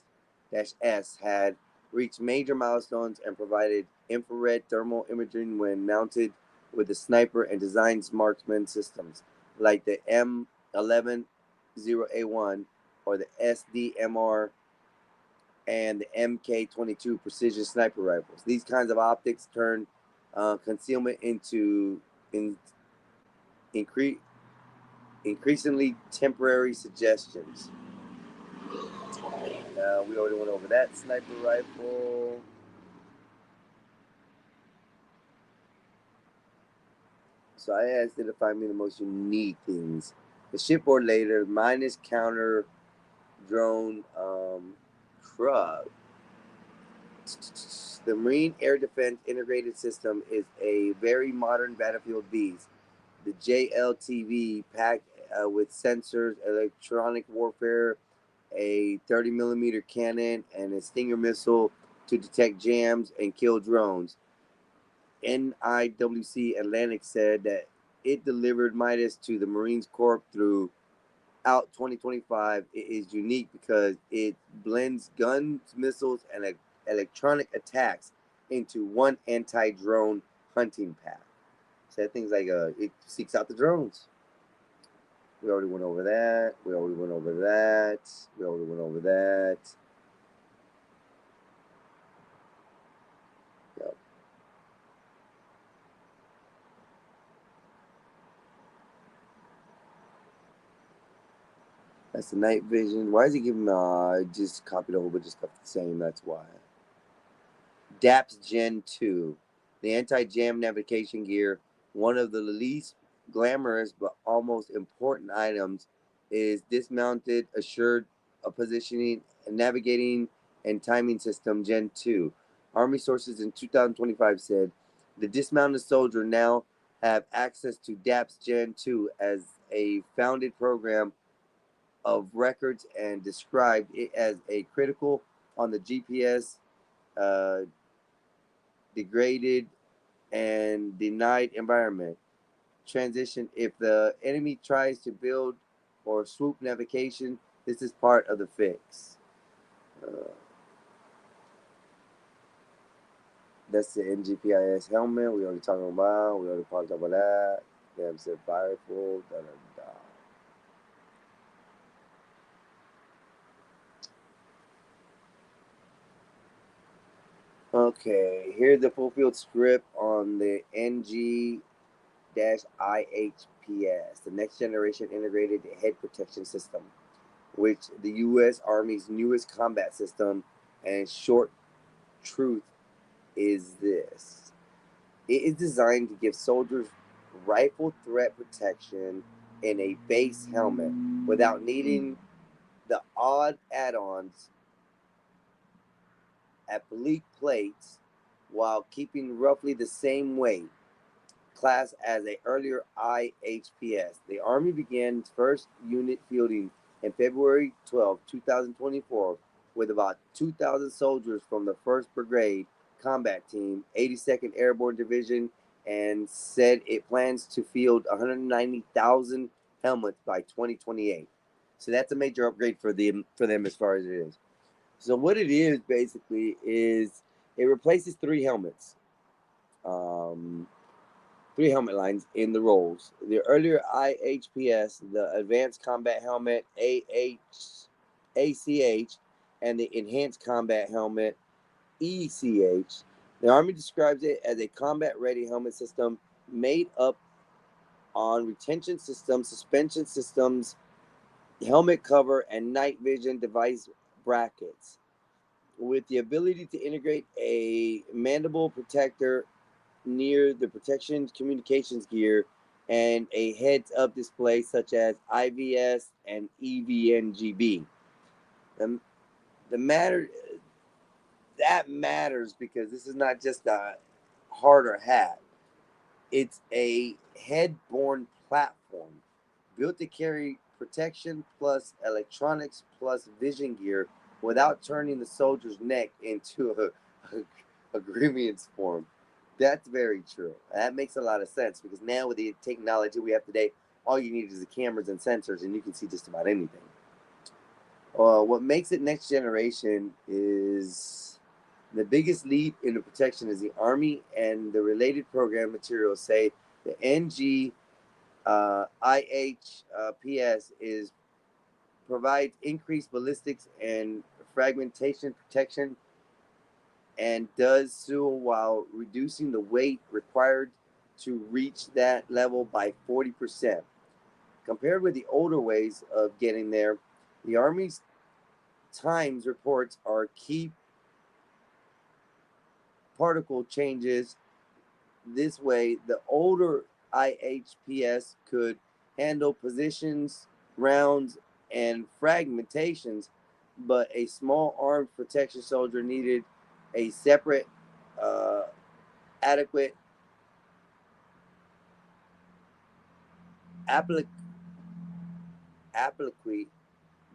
had reached major milestones and provided infrared thermal imaging when mounted with the sniper and designs marksman systems like the M110A1 or the SDMR and the MK22 precision sniper rifles. These kinds of optics turn concealment into increasingly temporary suggestions. We already went over that sniper rifle. So I asked it to find me the most unique things. The shipboard later, Midas counter drone truck. The Marine Air Defense Integrated System is a very modern battlefield beast. The JLTV packed with sensors, electronic warfare, a 30 millimeter cannon, and a Stinger missile to detect jams and kill drones. NIWC Atlantic said that it delivered Midas to the Marines Corps throughout 2025. It is unique because it blends guns, missiles, and electronic attacks into one anti-drone hunting path. Said things like it seeks out the drones. We already went over that. We already went over that. We already went over that. Yep. That's the night vision. Why is he giving just copied a whole bunch of stuff the same? That's why. DAPS Gen 2, the anti-jam navigation gear. One of the least glamorous but almost important items is dismounted assured positioning, navigating, and timing system Gen 2. Army sources in 2025 said the dismounted soldier now have access to DAPS Gen 2 as a founded program of records and described it as a critical on the GPS uh, degraded and denied environment. Transition: if the enemy tries to build or swoop navigation, this is part of the fix. That's the NGPIS helmet. We already talking about. We already talked about that. Damn, said fireful. Da, da, da. Okay, here's the full field script on the NG IHPS, the next generation integrated head protection system, which the U.S. Army's newest combat system. And short truth is this: it is designed to give soldiers rifle threat protection in a base helmet without needing the odd add-ons, oblique plates, while keeping roughly the same weight class as a earlier IHPS. The Army began its first unit fielding in February 12, 2024, with about 2,000 soldiers from the 1st Brigade Combat Team, 82nd Airborne Division, and said it plans to field 190,000 helmets by 2028. So that's a major upgrade for them as far as it is. So what it is basically is it replaces um, three helmet lines in the roles. The earlier IHPS, the Advanced Combat Helmet ACH, and the Enhanced Combat Helmet ECH. The Army describes it as a combat-ready helmet system made up on retention systems, suspension systems, helmet cover, and night vision device brackets, with the ability to integrate a mandible protector near the protection communications gear and a heads-up display such as IVS and EVNGB. The, the matter that matters because this is not just a harder hat. It's a head-borne platform built to carry protection plus electronics plus vision gear without turning the soldier's neck into a grievance form. That's very true. That makes a lot of sense because now with the technology we have today, all you need is the cameras and sensors, and you can see just about anything. What makes it next generation is the biggest leap in the protection is the Army and the related program materials say the NG IHPS is provides increased ballistics and fragmentation protection and does so while reducing the weight required to reach that level by 40%. Compared with the older ways of getting there, the Army's times reports are key particle changes. This way, the older IHPS could handle positions, rounds, and fragmentations, but a small armed protection soldier needed a separate, adequate applique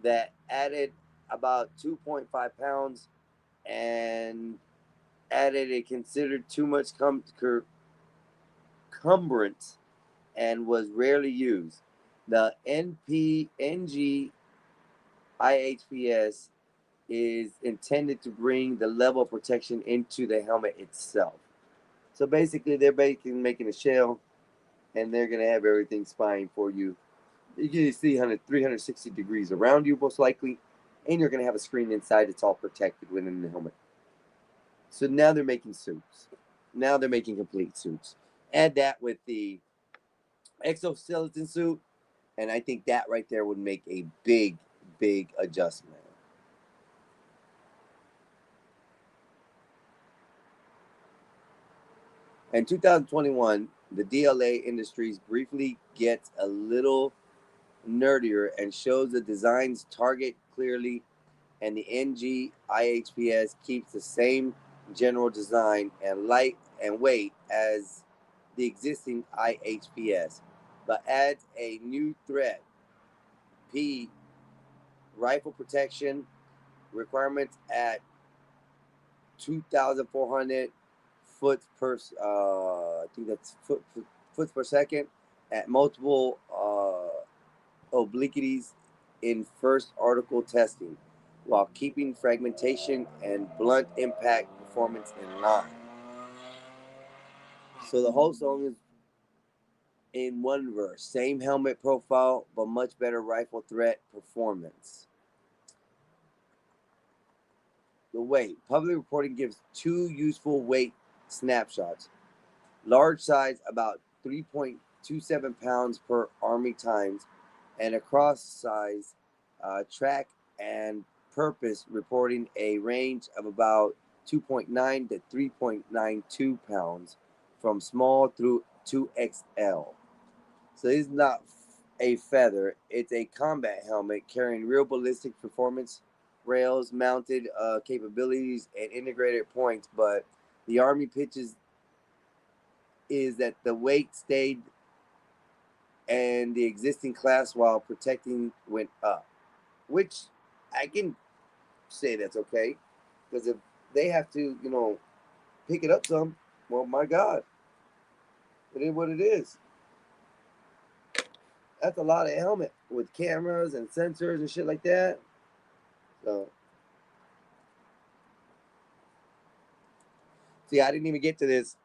that added about 2.5 pounds and added a considered too much cumbrance and was rarely used. The NG IHPS is intended to bring the level of protection into the helmet itself. So basically, they're making a shell, and they're gonna have everything spying for you You can see 360 degrees around you, most likely, and you're going to have a screen inside. It's all protected within the helmet. So now they're making suits. Now they're making complete suits. Add that with the exoskeleton suit, and I think that right there would make a big, big adjustment. In 2021, the DLA Industries briefly gets a little nerdier and shows the design's target clearly, and the NG IHPS keeps the same general design and light and weight as the existing IHPS, but adds a new threat: P rifle protection requirements at 2,400 foot per. I think that's foot per second at multiple obliquities in first article testing, while keeping fragmentation and blunt impact performance in line. So the whole song is in one verse: same helmet profile, but much better rifle threat performance. The weight. Public reporting gives two useful weight snapshots. Large size, about 3.27 pounds per Army times, and a cross size track and purpose reporting a range of about 2.9 to 3.92 pounds from small through 2XL. So this is not a feather. It's a combat helmet carrying real ballistic performance, rails, mounted capabilities, and integrated points. But the Army pitches is that the weight stayed and the existing class while protecting went up, which I can say that's okay, because if they have to, pick it up some, well, my God, it is what it is. That's a lot of helmet with cameras and sensors and shit like that. So, see, I didn't even get to this,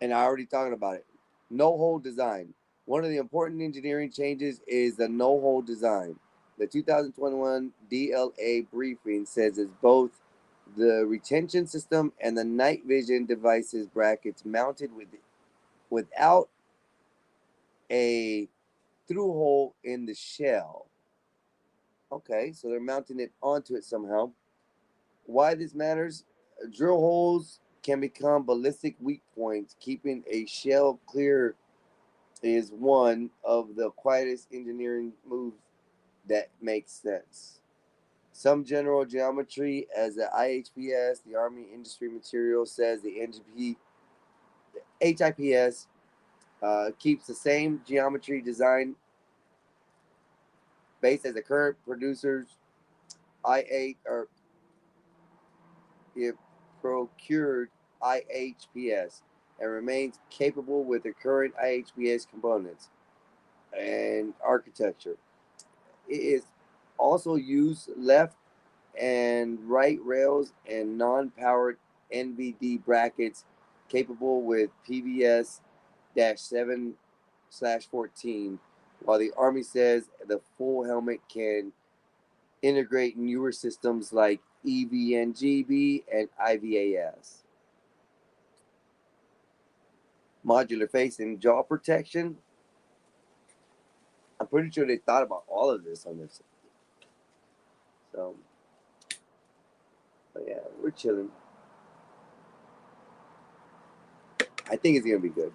and I already talking about it. No hole design. One of the important engineering changes is the no hole design. The 2021 DLA briefing says it's both the retention system and the night vision devices brackets mounted without a through hole in the shell. Okay, so they're mounting it onto it somehow. Why this matters? Drill holes can become ballistic weak points. Keeping a shell clear is one of the quietest engineering moves that makes sense. Some general geometry, as the IHPS, the Army Industry Material says, the HIPS keeps the same geometry design based as the current producers I8 or it procured IHPS and remains capable with the current IHPS components and architecture. It is also used left and right rails and non-powered NVD brackets capable with PVS 7/14, while the Army says the full helmet can integrate newer systems like EVNGB and IVAS. Modular face and jaw protection. I'm pretty sure they thought about all of this on this. So, but yeah, we're chilling. I think it's gonna be good.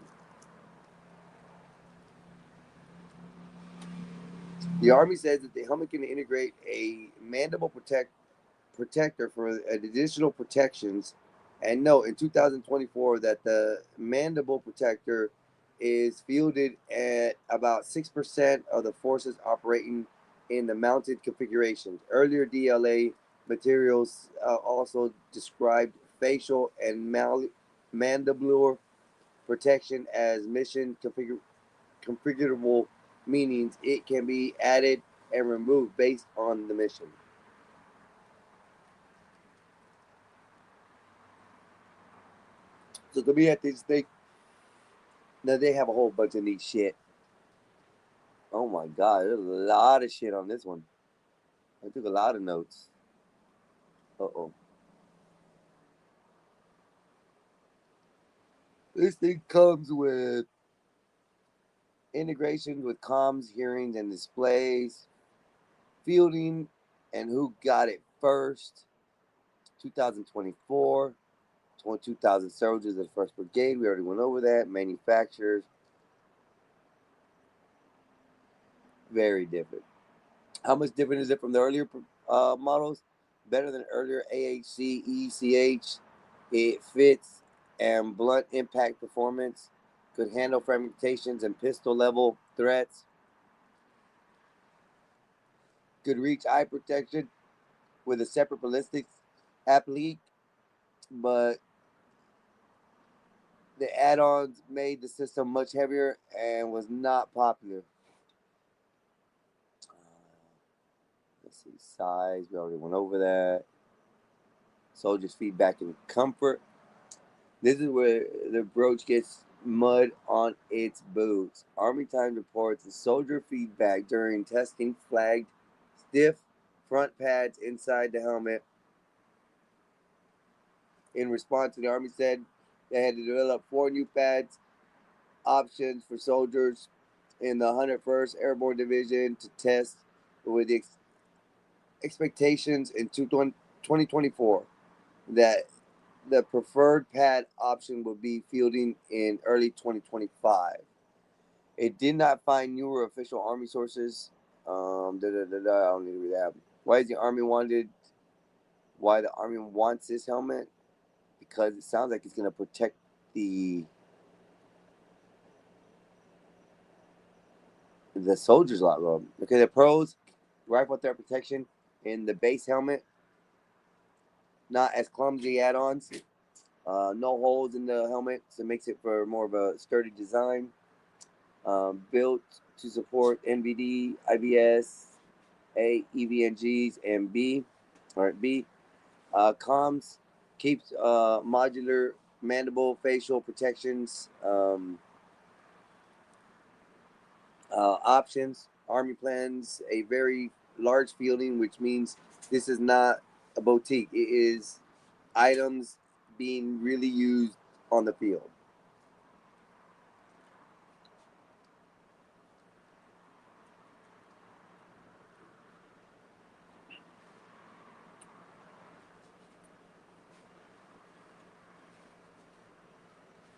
The Army says that the helmet can integrate a mandible protector for additional protections, and note in 2024 that the mandible protector is fielded at about 6% of the forces operating in the mounted configurations. Earlier DLA materials also described facial and mandibular protection as mission configurable, meanings it can be added and removed based on the mission. So to me, I think that they have a whole bunch of neat shit. Oh Oh my God, there's a lot of shit on this one. I took a lot of notes. Uh-oh. This thing comes with integrations with comms, hearings, and displays, fielding, and who got it first. 2024, 22,000 soldiers of the 1st Brigade. We already went over that. Manufacturers, very different. How much different is it from the earlier models? Better than earlier AHC, ECH. It fits and blunt impact performance. Could handle fragmentations and pistol level threats. Could reach eye protection with a separate ballistics applique, but the add-ons made the system much heavier and was not popular. Let's see, size, we already went over that. Soldiers' feedback and comfort. This is where the brooch gets mud on its boots. Army Times reports the soldier feedback during testing flagged stiff front pads inside the helmet. In response, the Army said they had to develop 4 new pads options for soldiers in the 101st Airborne Division to test with the expectations in 2024 that the preferred pad option will be fielding in early 2025. It did not find newer official Army sources. I don't need to read that. Why is the Army wanted? Why the Army wants this helmet? Because it sounds like it's going to protect the soldiers a lot. Well, okay, the pros: rifle threat protection in the base helmet, not as clumsy add-ons. No holes in the helmet, so it makes it for more of a sturdy design. Built to support NVD, IBS, A, EVNGs, and B. Comms keeps modular mandible facial protections options. Army plans a very large fielding, which means this is not a boutique. It is items being really used on the field.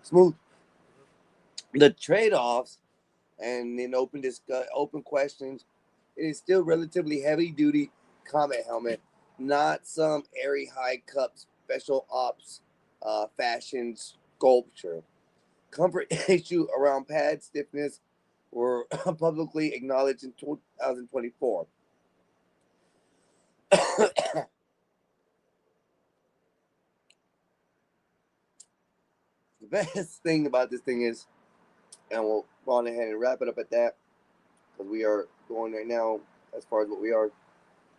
Smooth. The trade-offs and in open questions, it is still relatively heavy-duty combat helmet, not some airy high cup special ops fashion sculpture. Comfort issue around pad stiffness were publicly acknowledged in 2024. The best thing about this thing is, and we'll go on ahead and wrap it up at that, because we are going right now as far as what we are.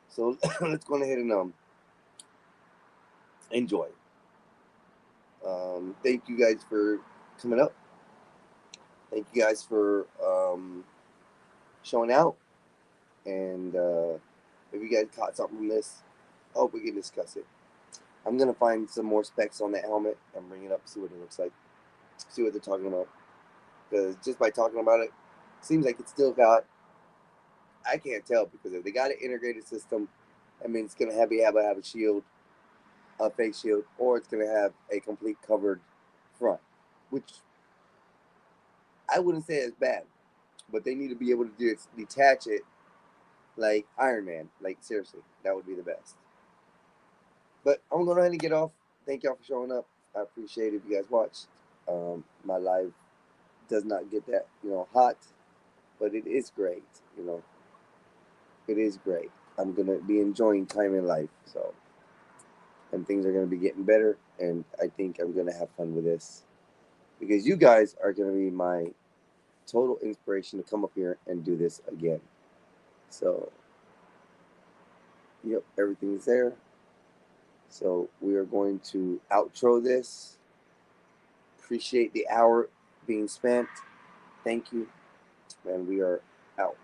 So let's go ahead and enjoy. Thank you guys for coming up. Thank you guys for showing out. And if you guys caught something from this, I hope we can discuss it. I'm going to find some more specs on that helmet and bring it up, see what it looks like, see what they're talking about. Because just by talking about it, seems like it's still got, I can't tell, because if they got an integrated system, I mean, it's going to have a shield, a face shield, or it's going to have a complete covered front, which I wouldn't say is bad, but they need to be able to detach it like Iron Man. Like, seriously, that would be the best. But I'm going to go ahead and get off. Thank y'all for showing up. I appreciate it if you guys watched. My live does not get that, hot, but it is great, It is great. I'm going to be enjoying time in life, so. And things are going to be getting better, and I think I'm going to have fun with this. Because you guys are going to be my total inspiration to come up here and do this again. So, yep, everything's there. So we are going to outro this. Appreciate the hour being spent. Thank you. And we are out.